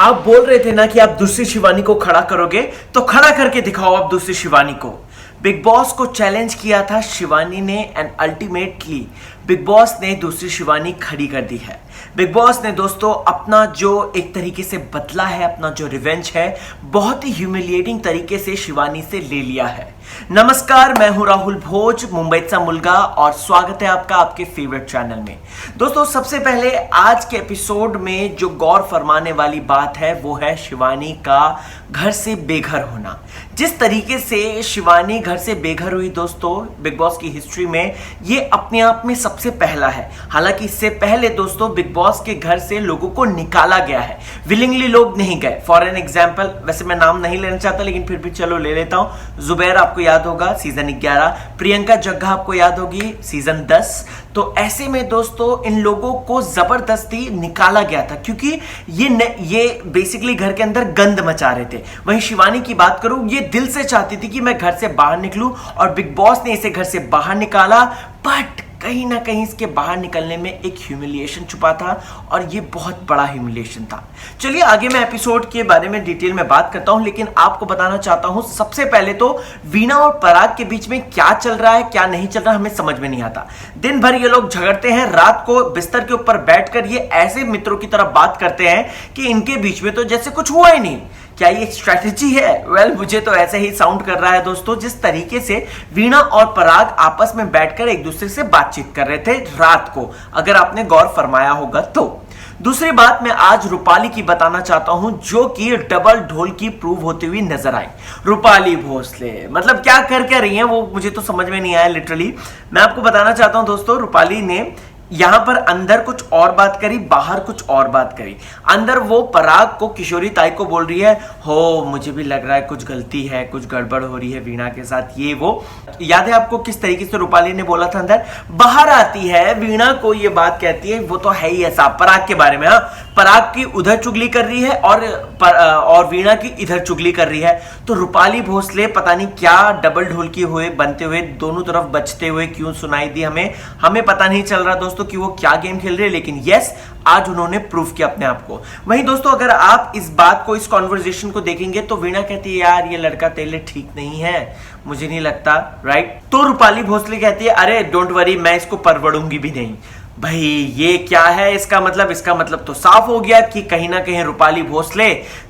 आप बोल रहे थे ना कि आप दूसरी शिवानी को खड़ा करोगे, तो खड़ा करके दिखाओ आप दूसरी शिवानी को। बिग बॉस को चैलेंज किया था शिवानी ने एंड अल्टीमेटली बिग बॉस ने दूसरी शिवानी खड़ी कर दी है। बिग बॉस ने दोस्तों अपना जो एक तरीके से बदला है, अपना जो रिवेंज है, बहुत ही ह्यूमिलिएटिंग तरीके से शिवानी से ले लिया है। नमस्कार, मैं हूं राहुल भोज, मुंबईचा मुलगा, और स्वागत है आपका आपके फेवरेट चैनल में। दोस्तों सबसे पहले आज के एपिसोड में जो गौर फरमाने वाली बात है वो है शिवानी का घर से बेघर होना। जिस तरीके से शिवानी घर से बेघर हुई दोस्तों बिग बॉस की हिस्ट्री में, ये अपने आप में सबसे पहला है। हालांकि इससे पहले दोस्तों बिग बॉस के घर से लोगों को निकाला गया है, विलिंगली लोग नहीं गए। फॉर एन एग्जाम्पल, वैसे मैं नाम नहीं लेना चाहता लेकिन फिर भी चलो ले लेता हूं। जुबैर आपको याद होगा सीजन 11, प्रियंका जग्गा आपको याद होगी सीजन 10। तो ऐसे में दोस्तों इन लोगों को जबरदस्ती निकाला गया था क्योंकि ये बेसिकली घर के अंदर गंद मचा रहे थे। वहीं शिवानी की बात करूं, ये दिल से चाहती थी कि मैं घर से बाहर निकलूं और बिग बॉस ने इसे घर से बाहर निकाला, बट कहीं ना कहीं इसके बाहर निकलने में एक ह्यूमिलिएशन छुपा था और ये बहुत बड़ा ह्यूमिलिएशन था। चलिए आगे मैं एपिसोड के बारे में डिटेल में बात करता हूं, लेकिन आपको बताना चाहता हूं सबसे पहले तो वीणा और पराग के बीच में क्या चल रहा है क्या नहीं चल रहा हमें समझ में नहीं आता। दिन भर ये लोग झगड़ते हैं, रात को बिस्तर के ऊपर बैठकर ये ऐसे मित्रों की तरह बात करते हैं कि इनके बीच में तो जैसे कुछ हुआ ही नहीं। क्या ये एक स्ट्रैटेजी है? वेल, मुझे तो ऐसे ही साउंड कर रहा है दोस्तों, जिस तरीके से वीणा और पराग आपस में बैठकर एक दूसरे से बातचीत कर रहे थे रात को, अगर आपने गौर फरमाया होगा तो। दूसरी बात मैं आज रूपाली की बताना चाहता हूं, जो कि डबल ढोल की प्रूव होती हुई नजर आई। रूपाली भोसले मतलब क्या कर क्या रही हैं वो मुझे तो समझ में नहीं आया लिटरली। मैं आपको बताना चाहता हूं दोस्तों, रूपाली ने यहां पर अंदर कुछ और बात करी, बाहर कुछ और बात करी। अंदर वो पराग को, किशोरी ताई को बोल रही है, हो मुझे भी लग रहा है कुछ गलती है, कुछ गड़बड़ हो रही है वीणा के साथ, ये वो। याद है आपको किस तरीके से रूपाली ने बोला था अंदर? बाहर आती है वीणा को ये बात कहती है, वो तो है ही ऐसा पराग के बारे में। हाँ, पराग की उधर चुगली कर रही है और वीणा की इधर चुगली कर रही है। तो रूपाली भोसले पता नहीं क्या डबल ढोल की हुए बनते हुए दोनों तरफ बचते हुए क्यों सुनाई दी हमें पता नहीं चल रहा दोस्तों कि वो क्या गेम खेल रहे हैं, लेकिन यस आज उन्होंने प्रूव किया अपने आप को। वहीं दोस्तों अगर आप इस बात को, इस कॉन्वर्सेशन को देखेंगे तो वीणा कहती है यार ये लड़का तेरे लिए ठीक नहीं है, मुझे नहीं लगता, राइट। तो रूपाली भोसले कहती है अरे डोंट वरी, मैं इसको परवड़ूंगी भी नहीं। भाई ये क्या है इसका मतलब तो साफ हो गया कि कहीं ना कहीं रूपाली भोसले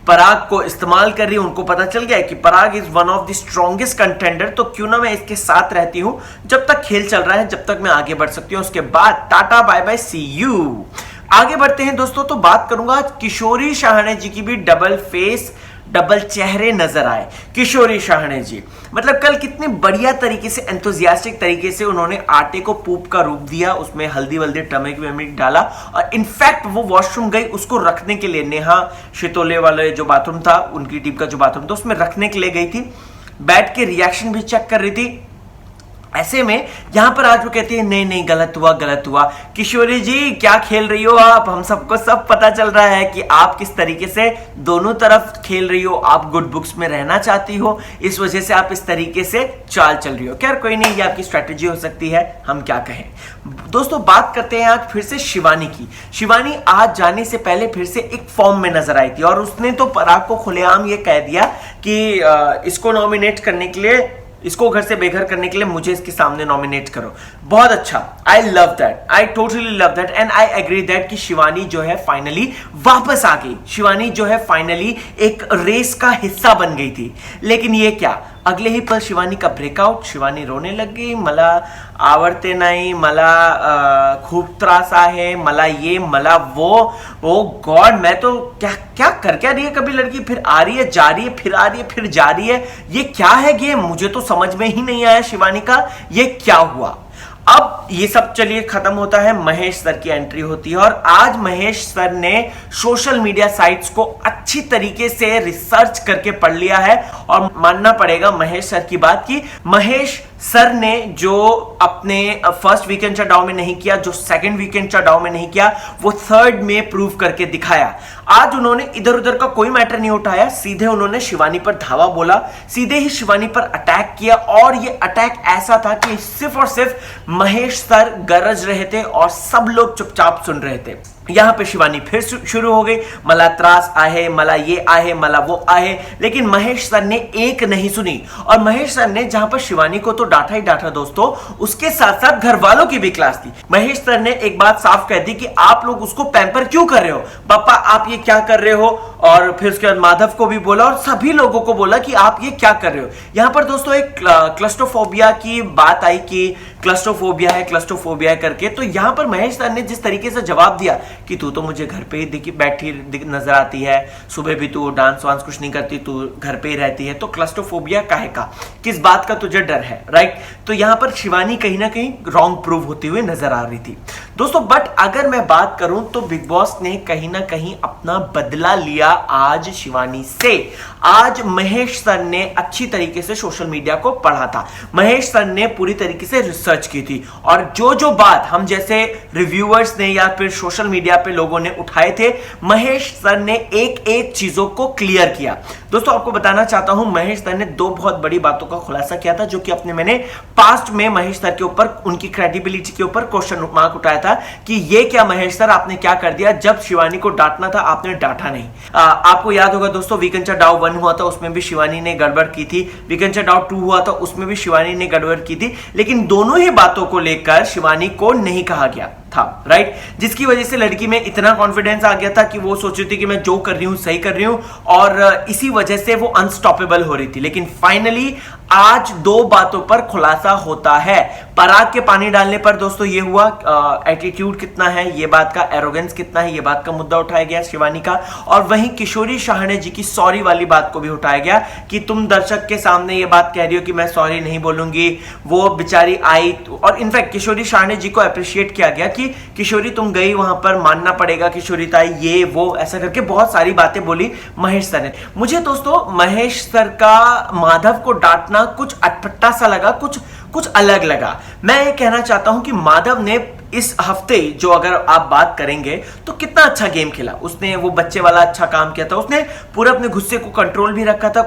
पराग को इस्तेमाल कर रही है। उनको पता चल गया कि Parag is one of the strongest contender, तो क्यों ना मैं इसके साथ रहती हूं जब तक खेल चल रहा है, जब तक मैं आगे बढ़ सकती हूं। उसके बाद tata bye bye see you. आगे बढ़ते हैं दोस्तों, तो बात करूंगा किशोरी शाहणे जी की भी डबल फेस, डबल चेहरे नजर आए। किशोरी शाहणे जी मतलब कल कितने बढ़िया तरीके से, एंथुजियास्टिक तरीके से उन्होंने आटे को पूप का रूप दिया, उसमें हल्दी वल्दी टर्मरिक वेमरिक डाला और इनफैक्ट वो वॉशरूम गई उसको रखने के लिए, नेहा शितोले वाले जो बाथरूम था, उनकी टीम का जो बाथरूम था, उसमें रखने के लिए गई थी, बैठ के रिएक्शन भी चेक कर रही थी। ऐसे में यहां पर आज वो कहती है नहीं नहीं गलत हुआ। किशोरी जी क्या खेल रही हो आप? हम सबको सब पता चल रहा है कि आप किस तरीके से दोनों तरफ खेल रही हो, आप गुड बुक्स में रहना चाहती हो, इस वजह से आप इस तरीके से चाल चल रही हो। खैर कोई नहीं, ये आपकी स्ट्रैटेजी हो सकती है, हम क्या कहें। दोस्तों बात करते हैं आज फिर से शिवानी की। शिवानी आज जाने से पहले फिर से एक फॉर्म में नजर आई थी और उसने तो पराग को खुलेआम ये कह दिया कि इसको नॉमिनेट करने के लिए, इसको घर से बेघर करने के लिए मुझे इसके सामने नॉमिनेट करो। बहुत अच्छा, I love that, I totally love that and I agree that कि शिवानी जो है फाइनली वापस आ गई। शिवानी जो है फाइनली एक रेस का हिस्सा बन गई थी। लेकिन ये क्या, अगले ही पल शिवानी का ब्रेकआउट, शिवानी रोने लग गई, मला आवडते नाही, मला खूब त्रास आहे, मला ये मला वो। ओ गॉड, मैं तो क्या कर क्या रही है कभी लड़की, फिर आ रही है जा रही है, फिर आ रही है फिर जा रही है, ये क्या है गेम? मुझे तो समझ में ही नहीं आया शिवानी का ये क्या हुआ। अब ये सब चलिए खत्म होता है, महेश सर की एंट्री होती है और आज महेश सर ने सोशल मीडिया साइट्स को अच्छी तरीके से रिसर्च करके पढ़ लिया है और मानना पड़ेगा महेश सर की बात की। महेश सर ने जो अपने फर्स्ट वीकेंड चढ़ाव में नहीं किया, जो सेकंड वीकेंड चढ़ाव में नहीं किया, वो थर्ड में प्रूव करके दिखाया। आज उन्होंने इधर उधर का कोई मैटर नहीं उठाया, सीधे उन्होंने शिवानी पर धावा बोला, सीधे ही शिवानी पर अटैक किया और ये अटैक ऐसा था कि सिर्फ और सिर्फ महेश सर गरज रहे थे और सब लोग चुपचाप सुन रहे थे। यहां पे शिवानी फिर शुरू हो गई, मला त्रास आहे, मला ये आहे, मला वो आहे, लेकिन महेश सर ने एक नहीं सुनी। और महेश सर ने जहां पर शिवानी को तो डांटा ही डांटा दोस्तों, उसके साथ साथ घर वालों की भी क्लास दी। महेश सर ने एक बात साफ कह दी कि आप लोग उसको पैम्पर क्यों कर रहे हो, पापा आप ये क्या कर रहे हो। और फिर उसके बाद माधव को भी बोला और सभी लोगों को बोला कि आप ये क्या कर रहे हो। यहां पर दोस्तों एक क्लस्ट्रोफोबिया की बात आई कि क्लस्ट्रोफोबिया है करके, तो यहां पर महेश सर ने जिस तरीके से जवाब दिया कि तू तो मुझे घर पे ही बैठी नजर आती है, सुबह भी तू डांस वांस कुछ नहीं करती, तू घर पे ही रहती है, तो क्लस्ट्रोफोबिया काहे का, किस बात का तुझे डर है, राइट। तो यहां पर शिवानी कहीं ना कहीं रॉन्ग प्रूव होती हुई नजर आ रही थी दोस्तों। बट अगर मैं बात करूं तो बिग बॉस ने कहीं ना कहीं अपना बदला लिया आज शिवानी से। आज महेश सर ने अच्छी तरीके से सोशल मीडिया को पढ़ा था, महेश सर ने पूरी तरीके से रिसर्च की थी, और जो जो बात हम जैसे रिव्यूअर्स ने या फिर सोशल मीडिया पे लोगों ने उठाए थे, महेश सर ने एक एक चीजों को क्लियर किया। दोस्तों आपको बताना चाहता हूं, महेश सर ने दो बहुत बड़ी बातों का खुलासा किया था, जो कि अपने मैंने पास्ट में महेश सर के ऊपर, उनकी क्रेडिबिलिटी के ऊपर क्वेश्चन मार्क उठाया था कि ये क्या महेश सर आपने क्या कर दिया, जब शिवानी को डांटना था आपने डांटा नहीं। आपको याद होगा दोस्तों, वीकेंड डाउ 1 हुआ था, उसमें भी शिवानी ने गड़बड़ की थी, वीकेंड डाउ 2 हुआ था, उसमें भी शिवानी ने गड़बड़ की थी, लेकिन दोनों ही बातों को लेकर शिवानी को नहीं कहा गया था, राइट। जिसकी वजह से लड़की में इतना कॉन्फिडेंस आ गया था कि वो सोच रही थी कि मैं जो कर रही हूं सही कर रही हूं, और इसी वजह से वो अनस्टॉपेबल हो रही थी। लेकिन फाइनली आज दो बातों पर खुलासा होता है। पराग के पानी डालने पर दोस्तों ये हुआ, एटीट्यूड कितना है ये बात का, एरोगेंस कितना है ये बात का मुद्दा उठाया गया शिवानी का। और वहीं किशोरी शाहने जी की सॉरी वाली बात को भी उठाया गया कि तुम दर्शक के सामने ये बात कह रही हो कि मैं सॉरी नहीं बोलूंगी, वो बेचारी आई। और इनफैक्ट किशोरी शाहने जी को अप्रिशिएट किया गया कि किशोरी तुम गई वहां पर, मानना पड़ेगा किशोरी ताई, ये वो ऐसा करके बहुत सारी बातें बोली महेश सर ने। मुझे दोस्तों महेश सर का माधव को डांटना कुछ अटपटा सा लगा, कुछ अलग लगा। मैं ये कहना चाहता हूं कि माधव ने इस हफ्ते जो अगर आप बात करेंगे तो कितना अच्छा गेम खेला उसने, वो बच्चे वाला अच्छा काम किया था, उसने पूरा अपने गुस्से को कंट्रोल भी रखा था,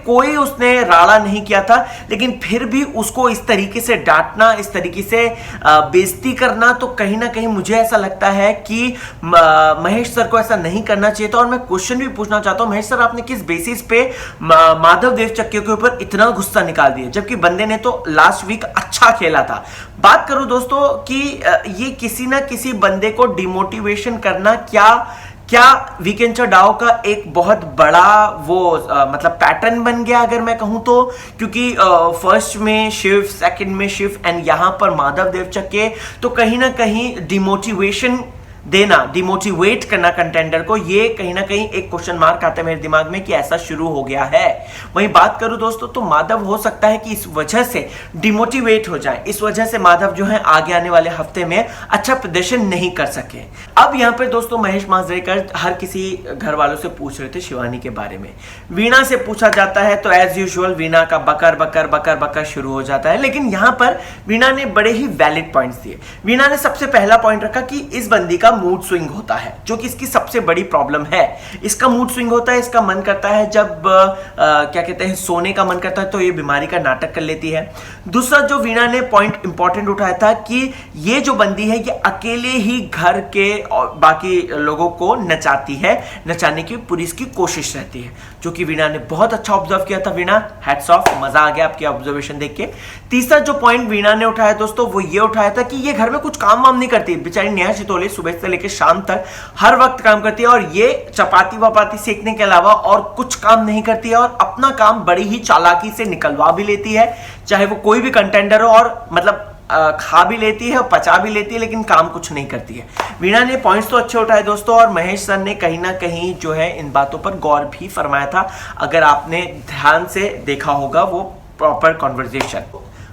कोई उसने राड़ा नहीं किया था। लेकिन फिर भी उसको इस तरीके से डांटना, इस तरीके से बेइज्जती करना, तो कहीं ना कहीं मुझे ऐसा लगता है कि महेश सर को ऐसा नहीं करना चाहिए था। और मैं क्वेश्चन भी पूछना चाहता हूं, महेश सर आपने किस बेसिस पे माधव देवचक्के के ऊपर इतना गुस्सा निकाल दिया, जबकि बंदे ने तो लास्ट वीक अच्छा खेला था। बात करूं दोस्तों कि ये किसी ना किसी बंदे को डिमोटिवेशन करना क्या वीकेंड डाउ का एक बहुत बड़ा वो मतलब पैटर्न बन गया अगर मैं कहूं तो, क्योंकि फर्स्ट में शिव, सेकंड में शिव, एंड यहां पर माधव देवचक्के, तो कहीं ना कहीं डिमोटिवेशन देना, डिमोटिवेट करना कंटेंडर को, ये कहीं ना कहीं एक क्वेश्चन मार्क आता है मेरे दिमाग में कि ऐसा शुरू हो गया है। वहीं बात करूं दोस्तों तो माधव हो सकता है कि इस वजह से डिमोटिवेट हो जाए, इस वजह से माधव जो है आगे आने वाले हफ्ते में अच्छा प्रदर्शन नहीं कर सके। अब यहां पे दोस्तों महेश मांजरेकर हर किसी घर वालों से पूछ रहे थे शिवानी के बारे में। वीणा से पूछा जाता है तो एज यूजुअल वीणा का बकर बकर बकर बकर शुरू हो जाता है। लेकिन यहां पर वीणा ने बड़े ही वैलिड पॉइंट्स दिए। वीणा ने सबसे पहला पॉइंट रखा कि इस बंदी का मूड स्विंग होता है, जो कि इसकी सबसे बड़ी प्रॉब्लम है। इसका मूड स्विंग होता है, इसका मन करता है जब क्या कहते हैं सोने का मन करता है तो ये बीमारी का नाटक कर लेती है। दूसरा जो वीणा ने पॉइंट इंपॉर्टेंट उठाया था कि ये जो बंदी है ये अकेले ही घर के और बाकी लोगों को नचाती है, नचाने की पूरी इसकी कोशिश रहती है, जो कि वीणा ने बहुत अच्छा ऑब्जर्व किया था। वीणा हैट्स ऑफ, मजा आ गया आपकी ऑब्जर्वेशन देख के। तीसरा जो पॉइंट वीणा ने उठाया दोस्तों वो ये उठाया था कि ये घर में कुछ काम वाम नहीं करती, बेचारी नेहा चितोले सुबह से लेकर शाम तक हर वक्त काम करती है, और ये चपाती वपाती सेकने के अलावा और कुछ काम नहीं करती है, और अपना काम बड़ी ही चालाकी से निकलवा भी लेती है, चाहे वो कोई भी कंटेंडर हो, और मतलब खा भी लेती है और पचा भी लेती है, लेकिन काम कुछ नहीं करती है। वीणा ने पॉइंट्स तो अच्छे उठाए दोस्तों, और महेश सर ने कहीं ना कहीं जो है इन बातों पर गौर भी फरमाया था, अगर आपने ध्यान से देखा होगा वो प्रॉपर कॉन्वर्सेशन।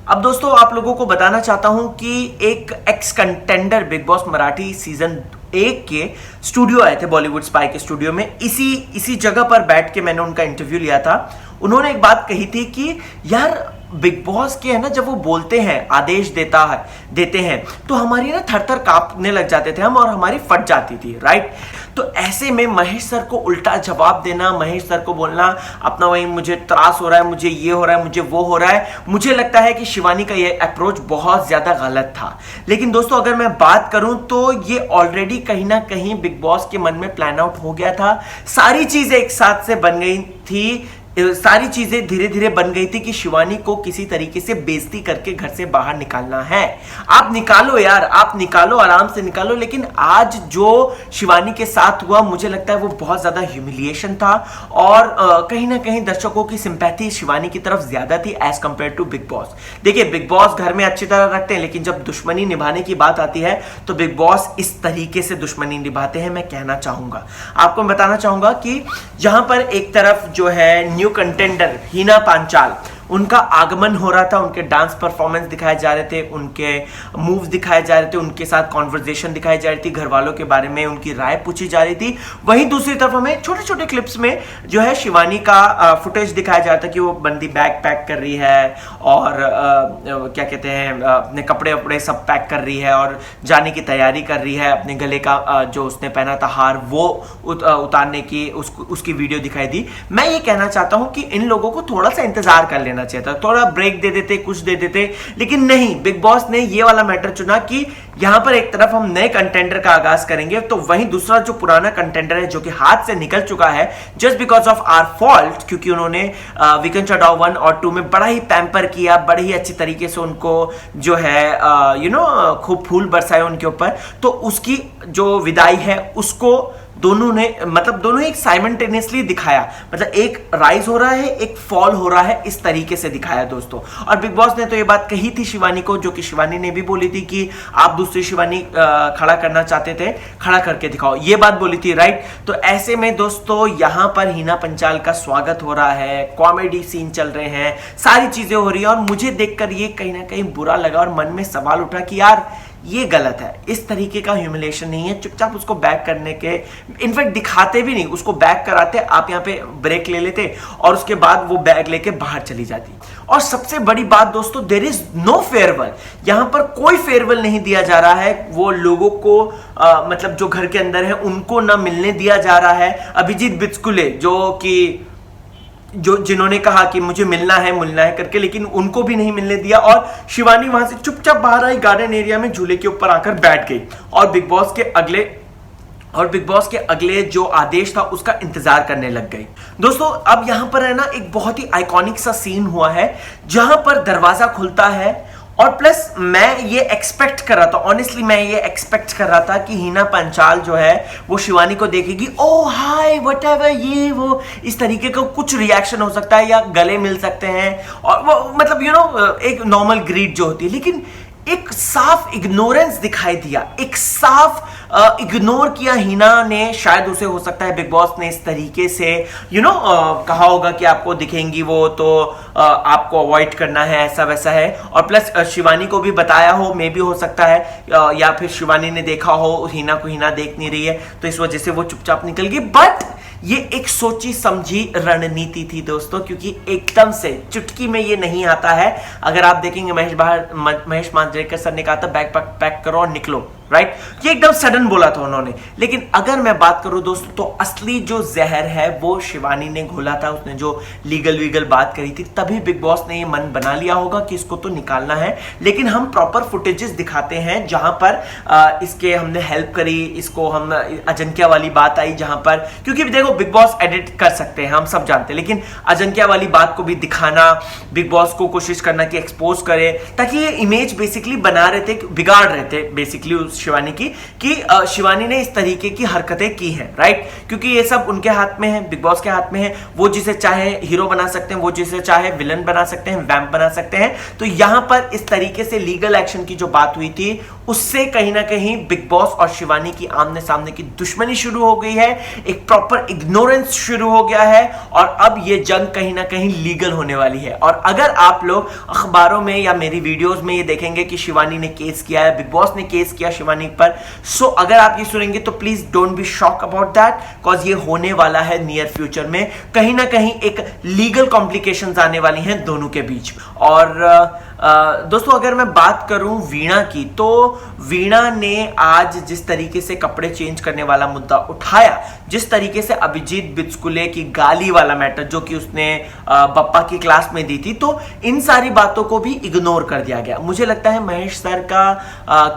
अब दोस्तों आप लोगों को बताना चाहता हूं कि एक x contender big boss Marathi season 1 के स्टूडियो आए थे, बॉलीवुड स्पाई के स्टूडियो में। इसी जगह पर बैठ के मैंने उनका इंटरव्यू लिया था। उन्होंने एक बात कही थी कि यार बिग बॉस के है ना, जब वो बोलते हैं, आदेश देते हैं, तो हमारी ना थर थर कांपने लग जाते थे हम, और हमारी फट जाती थी, राइट। तो ऐसे में महेश सर को उल्टा जवाब देना, महेश सर को बोलना अपना वही मुझे त्रास हो रहा है, मुझे ये हो रहा है, मुझे वो हो रहा है, मुझे लगता है कि शिवानी का ये अप्रोच बहुत ज्यादा गलत था। लेकिन दोस्तों अगर मैं बात करूं तो ये ऑलरेडी कहीं ना कहीं बिग बॉस के मन में प्लान आउट हो गया था, सारी चीजें एक साथ से बन गई थी, सारी चीजें धीरे धीरे बन गई थी कि शिवानी को किसी तरीके से बेइज्जती करके घर से बाहर निकालना है। आप निकालो यार, आप निकालो, आराम से निकालो। लेकिन आज जो शिवानी के साथ हुआ, मुझे लगता है वो बहुत ज्यादा ह्यूमिलिएशन था, और कहीं ना कहीं दर्शकों की सिंपैथी शिवानी की तरफ ज्यादा थी as compare to Bigg Boss. देखिए, बिग बॉस घर में अच्छी तरह रखते हैं, लेकिन जब दुश्मनी निभाने की बात आती है तो बिग बॉस इस तरीके से दुश्मनी निभाते हैं। मैं कहना चाहूंगा, आपको बताना चाहूंगा कि यहां पर एक तरफ जो है न्यू कंटेंडर हिना पांचाल, उनका आगमन हो रहा था, उनके डांस परफॉर्मेंस दिखाए जा रहे थे, उनके मूव्स दिखाए जा रहे थे, उनके साथ कॉन्वर्जेशन दिखाई जा रही थी, घर वालों के बारे में उनकी राय पूछी जा रही थी। वहीं दूसरी तरफ हमें छोटे छोटे क्लिप्स में जो है शिवानी का फुटेज दिखाया जा रहा था कि वो बंदी बैग पैक कर रही है, और क्या कहते हैं, अपने कपड़े वपड़े सब पैक कर रही है और जाने की तैयारी कर रही है। अपने गले का जो उसने पहना था हार, वो उतारने की उसकी वीडियो दिखाई दी। मैं ये कहना चाहता हूं कि इन लोगों को थोड़ा सा इंतजार कर लेना चाहिए था, थोड़ा ब्रेक दे देते, कुछ दे देते, लेकिन नहीं, बिग बॉस ने ये वाला मैटर चुना कि यहां पर एक तरफ हम नए कंटेंडर का आगाज करेंगे, तो वहीं दूसरा जो पुराना कंटेंडर है, जो कि हाथ से निकल चुका है just because of our fault, क्योंकि उन्होंने वीकेंड शोडाउन 1 और 2 में बड़ा ही पैम्पर किया, बड़े ही अच्छी तरीके से उनको जो है खूब फूल बरसाए उनके ऊपर, तो उसकी जो विदाई है उसको दोनों ने दोनों एक साइमल्टेनियसली दिखाया, मतलब एक राइज हो रहा है, एक फॉल हो रहा है, इस तरीके से दिखाया दोस्तों। और बिग बॉस ने तो ये बात कही थी शिवानी को, जो कि शिवानी ने भी बोली थी कि आप दूसरी शिवानी खड़ा करना चाहते थे, खड़ा करके दिखाओ, ये बात बोली थी, राइट। तो ऐसे में दोस्तों यहां पर हिना पंचाल का स्वागत हो रहा है, कॉमेडी सीन चल रहे हैं, सारी चीजें हो रही है, और मुझे देखकर ये कहीं ना कहीं बुरा लगा और मन में सवाल उठा कि यार ये गलत है, इस तरीके का ह्यूमिलेशन नहीं है। चुपचाप उसको बैक करने के, इनफैक्ट दिखाते भी नहीं, उसको बैक कराते, आप यहाँ पे ब्रेक ले लेते और उसके बाद वो बैग लेके बाहर चली जाती। और सबसे बड़ी बात दोस्तों, देयर इज नो फेयरवेल, यहां पर कोई फेयरवेल नहीं दिया जा रहा है। वो लोगों को मतलब जो घर के अंदर है उनको ना मिलने दिया जा रहा है। अभिजीत बिचकुले जो जिन्होंने कहा कि मुझे मिलना है करके, लेकिन उनको भी नहीं मिलने दिया, और शिवानी वहां से चुपचाप बाहर आई, गार्डन एरिया में झूले के ऊपर आकर बैठ गई, और बिग बॉस के अगले जो आदेश था उसका इंतजार करने लग गई। दोस्तों अब यहां पर है ना एक बहुत ही आइकॉनिक सा सीन हुआ है, जहां पर दरवाजा खुलता है, और प्लस मैं ये एक्सपेक्ट कर रहा था, ऑनेस्टली मैं ये एक्सपेक्ट कर रहा था कि हिना पंचाल जो है वो शिवानी को देखेगी, ओ हाय व्हाटएवर, ये वो इस तरीके का कुछ रिएक्शन हो सकता है, या गले मिल सकते हैं, और वो एक नॉर्मल ग्रीट जो होती है। लेकिन एक साफ इग्नोरेंस दिखाई दिया, एक साफ इग्नोर किया हिना ने। शायद उसे हो सकता है बिग बॉस ने इस तरीके से कहा होगा कि आपको दिखेंगी वो, तो आपको अवॉइड करना है, ऐसा वैसा है, और प्लस शिवानी को भी बताया हो, मे भी हो सकता है, या फिर शिवानी ने देखा हो हिना को, हिना देख नहीं रही है, तो इस वजह से वो चुपचाप निकल गई। बट ये एक सोची समझी रणनीति थी दोस्तों, क्योंकि एकदम से चुटकी में ये नहीं आता है। अगर आप देखेंगे महेश मांजरेकर सर ने कहा था बैग पैक करो और निकलो, राइट, ये एकदम सडन बोला था उन्होंने। लेकिन अगर मैं बात करूं दोस्तों, तो असली जो जहर है वो शिवानी ने घोला था, उसने जो लीगल बात करी थी, तभी बिग बॉस ने ये मन बना लिया होगा कि इसको तो निकालना है। लेकिन हम प्रॉपर फुटेजेस दिखाते हैं जहां पर इसके हमने हेल्प करी, इसको हम अजंक्या वाली बात आई, जहां पर, क्योंकि देखो बिग बॉस एडिट कर सकते हैं, हम सब जानते हैं, लेकिन अजंक्या वाली बात को भी दिखाना, बिग बॉस को कोशिश करना कि एक्सपोज करे, ताकि ये इमेज बेसिकली बना रहे थे, बिगाड़ रहे थे बेसिकली शिवानी की, कि शिवानी ने इस तरीके की हरकतें की हैं, राइट, क्योंकि ये सब उनके हाथ में है, बिग बॉस के हाथ में है। वो जिसे चाहे हीरो बना सकते हैं, वो जिसे चाहे विलन बना सकते हैं, वैम्प बना सकते हैं। तो यहां पर इस तरीके से लीगल एक्शन की जो बात हुई थी उससे कहीं ना कहीं बिग बॉस और शिवानी की आमने सामने की दुश्मनी शुरू हो गई है, एक प्रॉपर इग्नोरेंस शुरू हो गया है और अब ये जंग कहीं ना कहीं लीगल होने वाली है। और अगर आप लोग अखबारों में या मेरी वीडियोस में ये देखेंगे कि शिवानी ने केस किया है, बिग बॉस ने केस किया शिवानी पर, सो अगर आप ये सुनेंगे तो please don't be shock about that, because ये होने वाला है नियर फ्यूचर में। कहीं ना कहीं एक लीगल कॉम्प्लिकेशंस आने वाली हैं दोनों के बीच। और दोस्तों अगर मैं बात करूं वीणा की, तो वीणा ने आज जिस तरीके से कपड़े चेंज करने वाला मुद्दा उठाया, जिस तरीके से अभिजीत बिचकुले की गाली वाला मैटर जो कि उसने बप्पा की क्लास में दी थी, तो इन सारी बातों को भी इग्नोर कर दिया गया। मुझे लगता है महेश सर का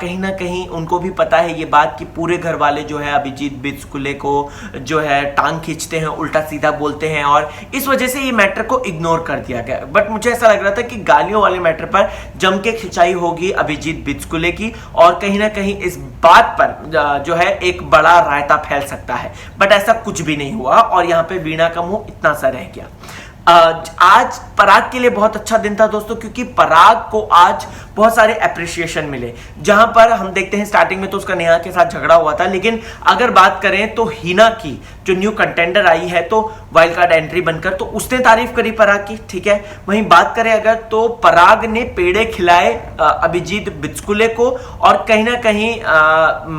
कहीं ना कहीं उनको भी पता है ये बात कि पूरे घर वाले जो है अभिजीत बिचकुले को जो है टांग खींचते हैं, उल्टा सीधा बोलते हैं, और इस वजह से ये मैटर को इग्नोर कर दिया गया। बट मुझे ऐसा लग रहा था कि गालियों वाले मैटर पर जम के खिंचाई होगी अभिजीत बिचकुले की, और कहीं ना कहीं इस बात पर जो है एक बड़ा रायता फैल सकता है। बट ऐसा कुछ भी नहीं हुआ और यहां पे वीणा का मुंह इतना सा रह गया। आज पराग के लिए बहुत अच्छा दिन था दोस्तों, क्योंकि पराग को आज बहुत सारे अप्रिशिएशन मिले। जहां पर हम देखते हैं स्टार्टिंग में तो उसका नेहा के साथ झगड़ा हुआ था, लेकिन अगर बात करें तो हिना की जो न्यू कंटेंडर आई है तो वाइल्ड कार्ड एंट्री बनकर, तो उसने तारीफ करी पराग की, ठीक है। वहीं बात करें अगर तो पराग ने पेड़े खिलाए अभिजीत बिचकुले को, और कहीं ना कहीं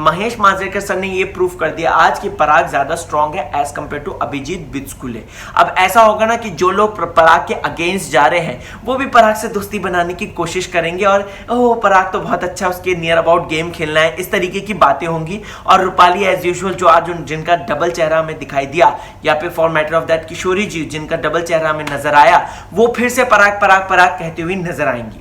महेश मांजरेकर सर ने यह प्रूफ कर दिया आज कि पराग ज्यादा स्ट्रांग है as compare to Abhijeet Bichukale. अब ऐसा होगा ना कि जो लोग पराग के अगेंस्ट जा रहे हैं वो भी पराग से दोस्ती बनाने की कोशिश करेंगे, और ओह पराग तो बहुत अच्छा, उसके नियर अबाउट गेम खेलना है, इस तरीके की बातें होंगी। और रूपाली एज यूजुअल जो आज जिनका डबल चेहरा में दिखाई दिया, या फिर for matter of that Kishori ji जिनका डबल चेहरा में नजर आया, वो फिर से पराग पराग पराग कहती हुई नजर आएंगी।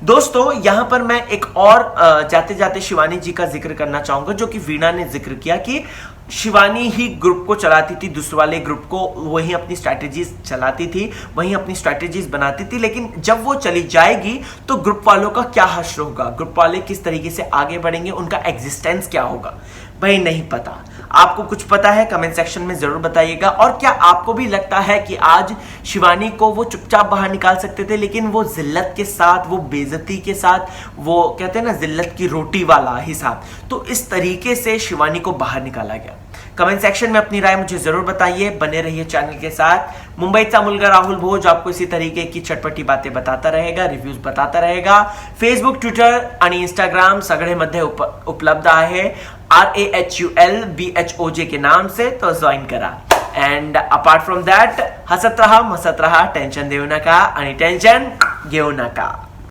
दोस्तों यहां पर मैं एक और जाते जाते शिवानी जी का जिक्र करना चाहूंगा, जो कि वीणा ने जिक्र किया कि शिवानी ही ग्रुप को चलाती थी, दूसरे वाले ग्रुप को वही अपनी स्ट्रैटेजीज चलाती थी, वही अपनी स्ट्रैटेजीज बनाती थी, लेकिन जब वो चली जाएगी तो ग्रुप वालों का क्या हश्र होगा, ग्रुप वाले किस तरीके से आगे बढ़ेंगे, उनका एग्जिस्टेंस क्या होगा, भाई नहीं पता। आपको कुछ पता है कमेंट सेक्शन में जरूर बताइएगा। और क्या आपको भी लगता है कि आज शिवानी को वो चुपचाप बाहर निकाल सकते थे, लेकिन वो जिल्लत के साथ, वो बेइज्जती के साथ, वो कहते हैं ना जिल्लत की रोटी वाला हिसाब, तो इस तरीके से शिवानी को बाहर निकाला गया। कमेंट सेक्शन में अपनी राय मुझे जरूर बताइए। बने रहिए चॅनल के साथ। मुंबईचा मुलगा राहुल भोज आपको इसी तरीके की चटपटी बातें बताता रहेगा, रिव्यूज बताता रहेगा। फेसबुक, ट्विटर आणि इंस्टाग्राम सगळेमध्ये उपलब्ध आहे RAHULBHOJ के नाम से, तो ज्वाइन करा। एंड अपार्ट फ्रॉम दैट हसत रहा, मसत रहा, टेन्शन देऊ नका आणि टेन्शन घेऊ नका।